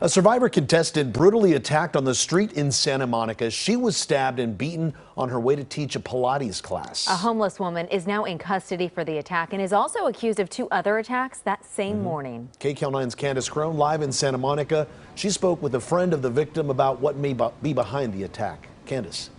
A survivor contestant brutally attacked on the street in Santa Monica. She was stabbed and beaten on her way to teach a Pilates class. A homeless woman is now in custody for the attack and is also accused of 2 other attacks that same morning. KCAL9's Candace Crone live in Santa Monica. She spoke with a friend of the victim about what may be behind the attack. Candace.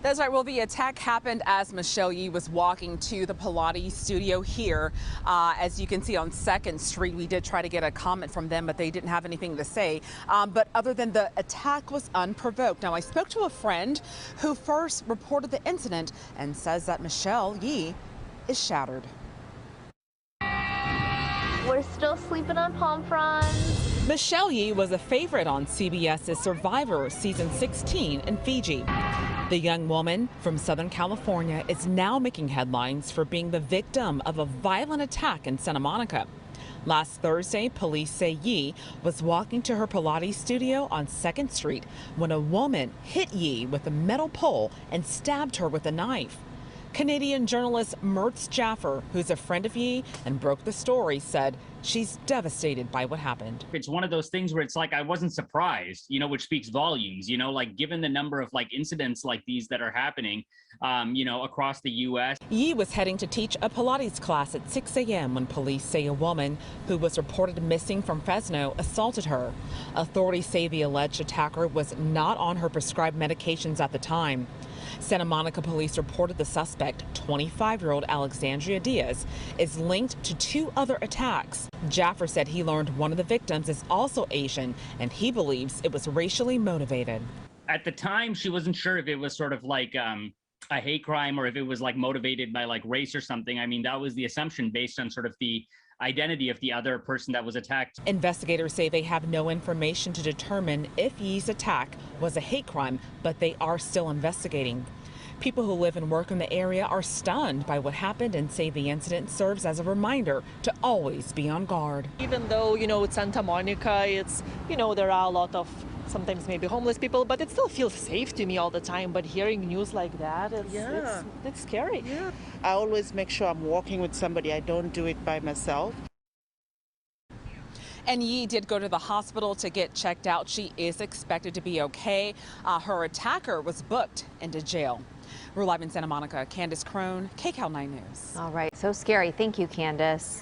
That's right. Well, the attack happened as Michelle Yee was walking to the Pilates studio here. As you can see on 2nd Street, we did try to get a comment from them, but they didn't have anything to say. But other than the attack was unprovoked. Now, I spoke to a friend who first reported the incident and says that Michelle Yee is shattered. We're still sleeping on palm fronds. Michelle Yee was a favorite on CBS's Survivor season 16 in Fiji. The young woman from Southern California is now making headlines for being the victim of a violent attack in Santa Monica. Last Thursday, police say Yee was walking to her Pilates studio on 2nd Street when a woman hit Yee with a metal pole and stabbed her with a knife. Canadian journalist Mertz Jaffer, who's a friend of Yee and broke the story, said she's devastated by what happened. It's one of those things where it's like I wasn't surprised, which speaks volumes, like given the number of incidents like these that are happening, across the U.S. Yee was heading to teach a Pilates class at 6 a.m. when police say a woman who was reported missing from Fresno assaulted her. Authorities say the alleged attacker was not on her prescribed medications at the time. Santa Monica police reported the suspect, 25-year-old Alexandria Diaz, is linked to 2 other attacks. Jaffer said he learned one of the victims is also Asian, and he believes it was racially motivated. At the time, she wasn't sure if it was sort of like a hate crime or if it was motivated by race or something. I mean, that was the assumption based on sort of the identity of the other person that was attacked. Investigators say they have no information to determine if Yee's attack was a hate crime, but they are still investigating. People who live and work in the area are stunned by what happened and say the incident serves as a reminder to always be on guard. Even though, it's Santa Monica, it's, there are a lot of sometimes maybe homeless people, but it still feels safe to me all the time. But hearing news like that, it's scary. Yeah. I always make sure I'm walking with somebody. I don't do it by myself. And Yee did go to the hospital to get checked out. She is expected to be okay. Her attacker was booked into jail. We're live in Santa Monica. Candace Crone, KCAL 9 News. All right, so scary. Thank you, Candace.